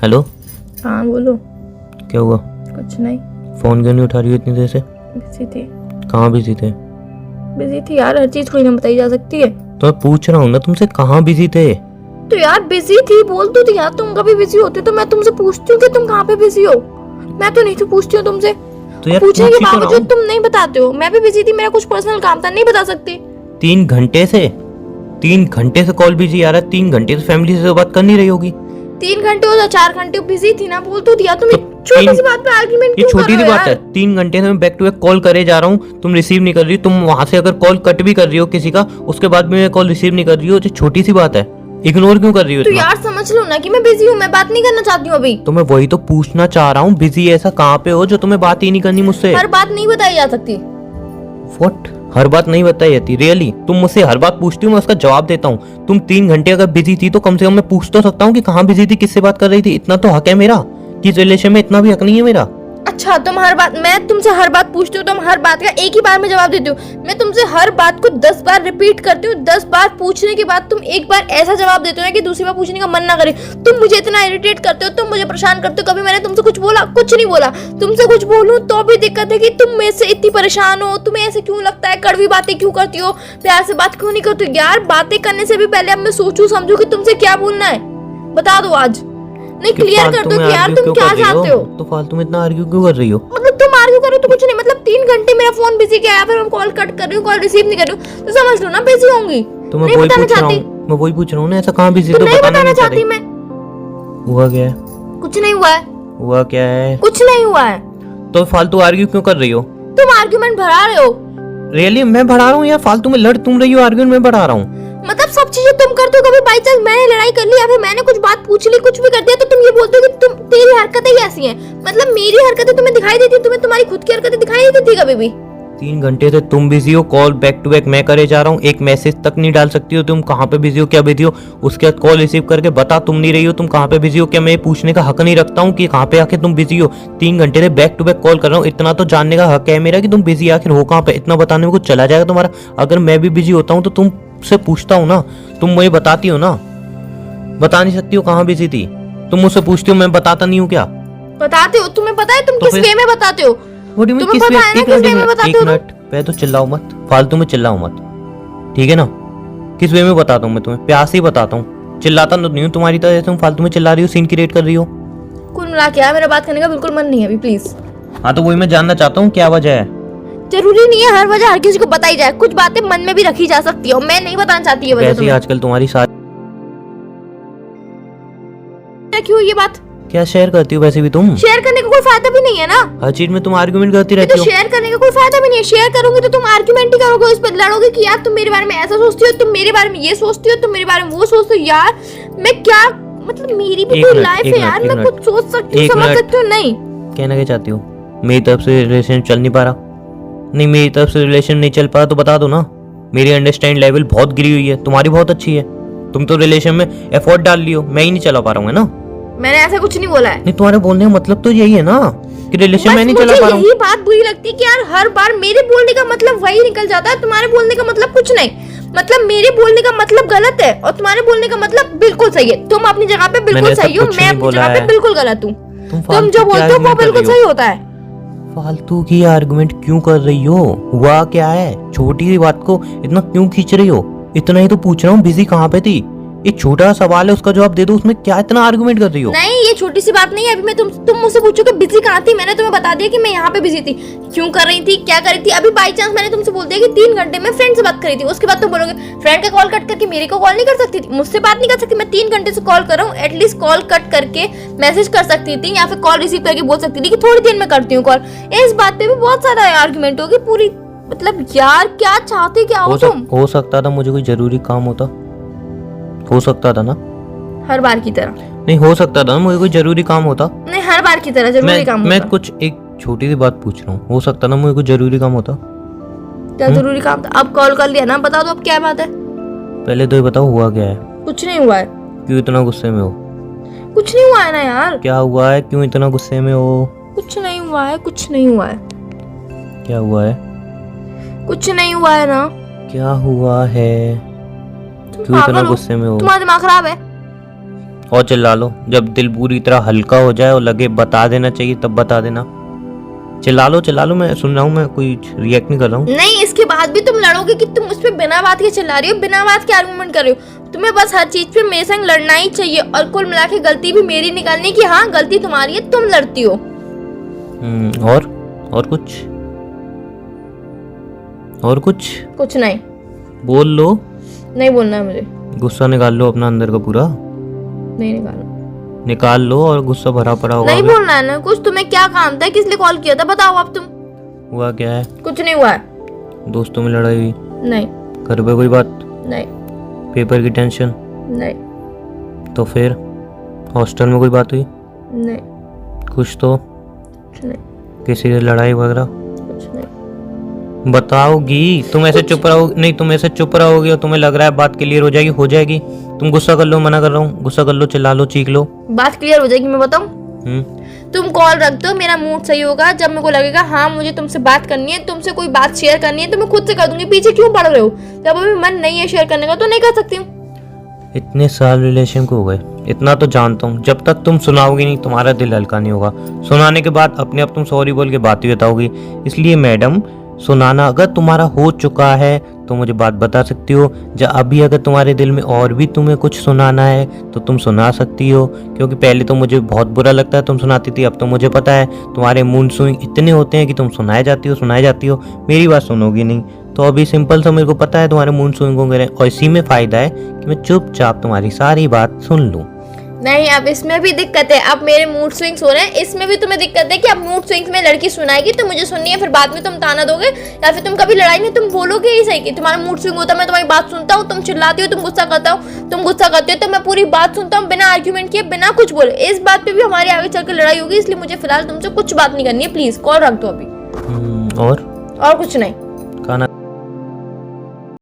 Hello. हाँ बोलो। क्या हुआ? कुछ नहीं। फोन क्यों नहीं उठा रही हो इतनी देर से? बिजी थी। कहाँ बिजी थे? बिजी थी यार, हर चीज कोई ना बताई जा सकती है। तो मैं पूछ रहा हूँ ना तुमसे, कहाँ बिजी थे? तो यार बिजी थी बोल तो दिया। तुम कभी बिजी होते तो मैं तुमसे पूछती हूँ कि तुम कहाँ पे बिजी हो। मैं तो नहीं तो पूछती हूँ तुमसे। तो यार पूछने के पूछ ही तो रहा बावजूद हूँ। तुम नहीं बताते हो। मैं भी बिजी थी, मेरा कुछ पर्सनल काम था, नहीं बता सकती। 3 घंटे से कॉल बिजी आ रहा है। 3 घंटे से फैमिली से बात कर नहीं रही होगी। 3 घंटे हो या 4 घंटे बिजी थी ना, बोल तो दिया। तुम तो छोटी सी बात पे आर्गुमेंट ये क्यों कर छोटी रहे सी हो बात है। यार? 3 घंटे से मैं बैक टू बैक कॉल करे जा रहा हूँ, तुम रिसीव नहीं कर रही हो। तुम वहां से अगर कॉल कट भी कर रही हो किसी का, उसके बाद भी मैं कॉल रिसीव नहीं कर रही हो। तो छोटी सी बात है, इग्नोर क्यों कर रही हो तो इतना? यार समझ लो ना कि मैं बिजी हूँ, मैं बात नहीं करना चाहती हूँ अभी। तो मैं वही तो पूछना चाह रहा हूँ, बिजी ऐसा कहाँ पे हो जो तुम्हें बात ही नहीं करनी मुझसे? हर बात नहीं बताई जा सकती। व्हाट? हर बात नहीं बताई जाती? रियली? तुम मुझसे हर बात पूछती हो, मैं उसका जवाब देता हूँ। तुम 3 घंटे अगर बिजी थी तो कम से कम मैं पूछ तो सकता हूँ कि कहाँ बिजी थी, किससे बात कर रही थी। इतना तो हक है मेरा कि इस रिलेशन में इतना भी हक नहीं है मेरा? अच्छा, तुम हर बात, मैं तुमसे हर बात पूछती हूँ, तुम हर बात का एक ही बार में जवाब देती हो। मैं तुमसे हर बात को 10 बार रिपीट करती हूँ, 10 बार पूछने के बाद तुम एक बार ऐसा जवाब देते हो ना कि दूसरी बार पूछने का मन ना करे। तुम मुझे इतना इरिटेट करते हो, तुम मुझे परेशान करते हो। कभी मैंने तुमसे कुछ बोला? कुछ नहीं बोला। तुमसे कुछ बोलूं तो भी दिक्कत है कि तुम मेरे से इतनी परेशान हो। तुम्हें ऐसे क्यों लगता है? कड़वी बातें क्यों करती हो? प्यार से बात क्यों नहीं करती हो? यार बातें करने से भी पहले अब मैं सोचूं समझूं कि तुमसे क्या बोलना है। बता दो आज, नहीं क्लियर कर दो कि यार तुम क्या चाहते हो। तो फालतू में इतना आर्ग्यू क्यों कर रही हो? मतलब तुम आर्ग्यू करो तो कुछ नहीं, मतलब 3 घंटे मेरा फोन बिजी क्या है, फिर मैं कॉल कट कर रही हूँ, कॉल रिसीव नहीं कर रही हूँ, तो समझ लो ना बिजी होंगी। तो मैं नहीं वही बताना पूछ रहा चाहती। हूँ, मैं वही पूछ रहा हूँ ना, ऐसा कहाँ बिजी तो तो नहीं बताना बताना नहीं चाहती चाहती। मैं। हुआ क्या है? कुछ नहीं हुआ है। हुआ क्या है? कुछ नहीं हुआ है। तो फालतू आर्ग्यू क्यों कर रही हो? तुम आर्ग्यूमेंट बढ़ा रहे हो। रियली मैं बढ़ा रहा हूँ या फालतू में लड़ तुम रही हो, आर्ग्यूमेंट मैं बढ़ा रहा हूँ? मतलब सब चीजें तुम करते हो। कभी बाई चांस मैंने लड़ाई कर ली या फिर मैंने कुछ बात पूछ ली, कुछ भी कर दिया, तो तुम ये बोलते हो कि तुम, तेरी हरकतें ही ऐसी हैं। मतलब मेरी हरकतें तुम्हें दिखाई देती, तुम्हें तुम्हारी खुद की हरकतें दिखाई नहीं देती कभी भी। 3 घंटे से तुम बिजी हो, कॉल बैक टू बैक मैं करे जा रहा हूँ, एक मैसेज तक नहीं डाल सकती हो तुम कहाँ पे बिजी हो, क्या बिजी हो। उसके बाद कॉल रिसीव करके बता तुम नहीं रही हो, तुम कहाँ पे बिजी हो। क्या मैं ये पूछने का हक नहीं रखता हूँ कि कहाँ पे आके तुम बिजी हो? 3 घंटे से बैक टू बैक कॉल कर रहा हूँ, इतना तो जानने का हक है मेरा कि तुम बिजी आखिर हो कहाँ पे। इतना बताने में कुछ चला जाएगा तुम्हारा? अगर मैं भी बिजी होता हूँ तो तुमसे पूछता हूँ ना, तुम मुझे बताती हो ना। बता नहीं सकती हो कहाँ बिजी थी? तुम मुझसे पूछती हो, मैं बताता नहीं हूँ क्या? बताते हो, तुम्हें पता है तुम तो किस फिर- वे में बताते हो। तुम्हें तुम्हें पता है ना किस वे में बताते हो तुम? पहले तो चिल्लाओ मत, फालतू में चिल्लाओ मत, ठीक है ना? किस वे में बताता हूँ मैं तुम्हें? प्यार से ही बताता हूँ, चिल्लाता तो नहीं हूँ तुम्हारी तरह जैसे तुम फालतू में चिल्ला रही हो, सीन क्रिएट कर रही हो। कुल मिला के यार मेरा बात करने का बिल्कुल मन नहीं है अभी, प्लीज। हाँ तो वही मैं जानना चाहता हूँ क्या वजह है। जरूरी नहीं है हर वजह हर किसी को बताई जाए, कुछ बातें मन में भी रखी जा सकती है और मैं नहीं बताना चाहती ये वजह वैसे ही तुम्हें। आजकल तुम्हारी सारी क्यों ये बात क्या शेयर करती हो? वैसे भी तुम शेयर करने का कोई फायदा भी नहीं है ना। हर चीज में तुम आर्गुमेंट करती तो रहती हो। शेयर करने का कोई फायदा भी नहीं है। शेयर करोगे तो तुम आर्गुमेंट ही करोगे, उस पर लड़ोगे कि यार तुम मेरे बारे में ऐसा सोचती हो, तुम मेरे बारे में ये सोचती हो, तुम मेरे बारे में वो सोचते हो। यार मैं क्या, मतलब मेरी भी कोई लाइफ है यार, मैं कुछ सोच सकती हूँ, समझ सकती हूँ। नहीं कहना क्या चाहती हो? मेरी तरफ से रिलेशन चल नहीं पा रहा? नहीं, मेरी तरफ से रिलेशन नहीं चल पा रहा तो बता दो ना। मेरी अंडरस्टैंड लेवल बहुत गिरी हुई है, तुम्हारी बहुत अच्छी है। तुम तो रिलेशन में एफर्ट डाल लियो, मैं ही नहीं चला पा रहा हूँ, है ना? मैंने ऐसा कुछ नहीं बोला है। नहीं, तुम्हारे बोलने का मतलब तो यही है ना कि रिलेशन में नहीं चला पा रहा हूँ। यही बात बुरी लगती है कि यार हर बार मेरे बोलने का मतलब वही निकल जाता है, तुम्हारे बोलने का मतलब कुछ नहीं। मतलब मेरे बोलने का मतलब गलत है और तुम्हारे बोलने का मतलब बिल्कुल सही है। तुम अपनी जगह पे बिल्कुल सही हो, मैं अपनी जगह पे बिल्कुल गलत हूँ। तुम जो बोलते हो वो बिल्कुल सही होता है। फालतू की आर्गुमेंट क्यों कर रही हो? हुआ क्या है? छोटी सी बात को इतना क्यों खींच रही हो? इतना ही तो पूछ रहा हूँ, बिजी कहाँ पे थी? एक छोटा सवाल है, उसका जवाब दे दो, उसमें क्या इतना आर्गुमेंट कर रही हो? नहीं, ये छोटी सी बात नहीं है। अभी मैं तुम मुझसे पूछोगे बिजी कहाँ थी, मैंने तुम्हें बता दिया कि मैं यहाँ पे बिजी थी। क्यों कर रही थी, क्या कर रही थी। अभी बाई चांस मैंने तुमसे बोल दिया कि 3 घंटे में फ्रेंड से बात करी थी, उसके बाद तुम बोलोगे फ्रेंड का कॉल कट करके मेरे को कॉल नहीं कर सकती थी, मुझसे बात नहीं कर सकती। मैं 3 घंटे से कॉल कर रहा हूँ, एटलीस्ट कॉल कट करके मैसेज कर सकती थी या फिर कॉल रिसीव करके बोल सकती थी कि थोड़ी देर में करती हूँ कॉल। इस बात पे भी बहुत सारा आर्गुमेंट होगी पूरी। मतलब यार क्या चाहते क्या हो तुम? हो सकता था मुझे कोई जरूरी काम होता, हो सकता था ना। हर बार की तरह नहीं, हो सकता था ना मुझे कोई जरूरी काम होता। नहीं, हर बार की तरह जरूरी काम मैं होता। कुछ एक छोटी सी बात पूछ रहा हूँ, हो सकता ना मुझे कोई जरूरी काम होता। क्या जरूरी काम था? अब कॉल कर लिया ना, बता दो अब क्या बात है। पहले तो ये बताओ हुआ क्या है? कुछ नहीं हुआ है। क्यों इतना गुस्से में हो? कुछ नहीं हुआ है ना यार। क्या हुआ है? क्यों इतना गुस्से में हो? कुछ नहीं हुआ है, कुछ नहीं हुआ है। क्या हुआ है? कुछ नहीं हुआ है ना। क्या हुआ है? तुम क्यों इतना पागल हो? गुस्से में हो? तुम्हारा दिमाग खराब है। और चिल्ला लो, जब दिल पूरी तरह हल्का हो जाए और लगे बता देना चाहिए तब बता देना। चिल्ला लो, मैं सुन रहा हूँ, मैं कोई रिएक्ट नहीं कर रहा हूँ। नहीं, इसके बाद भी तुम लड़ोगे कि तुम उस पर बिना बात के चिल्ला रही हो, बिना बात के आर्गुमेंट कर रही हो। तुम्हें बस हर चीज पे मेरे संग लड़ना ही चाहिए और कुल मिला के गलती भी मेरी निकालनी कि हाँ गलती तुम्हारी है, तुम लड़ती हो। और कुछ कुछ नहीं बोल लो। नहीं बोलना है मुझे। गुस्सा निकाल लो अपना अंदर का पूरा, नहीं निकालना। निकाल लो और गुस्सा भरा पड़ा होगा। नहीं बोलना है ना कुछ। तुम्हें क्या काम था, किस लिए कॉल किया था, बताओ अब तुम। हुआ क्या है? कुछ नहीं हुआ है। दोस्तों में लड़ाई हुई? नहीं। घर पे कोई बात? नहीं। पेपर की टेंशन? नहीं। तो फिर हॉस्टल में कोई बात हुई? नहीं। कुछ तो? कुछ नहीं। किसी से लड़ाई वगैरह? कुछ नहीं। बताओगी? तुम ऐसे चुप रहोगे? नहीं, तुम ऐसे चुप रहोगे और तुम्हें लग रहा है बात क्लियर हो जाएगी? हो जाएगी। तुम गुस्सा कर लो, मना कर रहा हूँ, गुस्सा कर लो, चिल्ला लो, चीख लो, बात क्लियर हो जाएगी। मैं बताऊं, तुम कॉल रख दो, मेरा मूड सही होगा। जब मेरे को लगेगा हाँ मुझे तुमसे बात करनी है, तुमसे कोई बात शेयर करनी है, तो मैं खुद से कर दूंगी। पीछे क्यों पड़ रहे हो? जब अभी मन नहीं है शेयर करने का तो नहीं कर सकती हूँ। इतने साल रिलेशन को हो गए, इतना तो जानता हूँ, जब तक तुम सुनाओगी नहीं तुम्हारा दिल हल्का नहीं होगा। सुनाने के बाद अपने आप तुम सॉरी बोल के बात ही बताओगी। इसलिए मैडम, सुनाना अगर तुम्हारा हो चुका है तो मुझे बात बता सकती हो। अभी अगर तुम्हारे दिल में और भी तुम्हें कुछ सुनाना है तो तुम सुना सकती हो, क्योंकि पहले तो मुझे बहुत बुरा लगता है तुम सुनाती थी। अब तो मुझे पता है तुम्हारे मूड स्विंग इतने होते हैं कि तुम सुनाए जाती हो, मेरी बात सुनोगी नहीं। तो अभी सिंपल सा मेरे को पता है तुम्हारे मूड स्विंग होंगे, और इसी में फायदा है कि मैं चुपचाप तुम्हारी सारी बात सुन लूँ। नहीं, अब इसमें भी दिक्कत है। अब मेरे मूड स्विंग्स हो रहे हैं, इसमें भी तुम्हें दिक्कत है कि अब मूड स्विंग्स में लड़की सुनाएगी तो मुझे सुननी है, फिर बाद में तुम ताना दोगे या फिर तुम कभी लड़ाई में तुम बोलोगे ही सही कि तुम्हारा मूड स्विंग होता है, मैं तुम्हारी बात सुनता हूँ, तुम चिल्लाती हो, तुम गुस्सा करते हो तो मैं पूरी बात सुनता हूँ बिना आर्ग्यूमेंट किए, बिना कुछ बोले। इस बात पे भी हमारी आगे चल के लड़ाई होगी, इसलिए मुझे फिलहाल तुमसे कुछ बात नहीं करनी है। प्लीज कॉल रख दो अभी। और कुछ नहीं।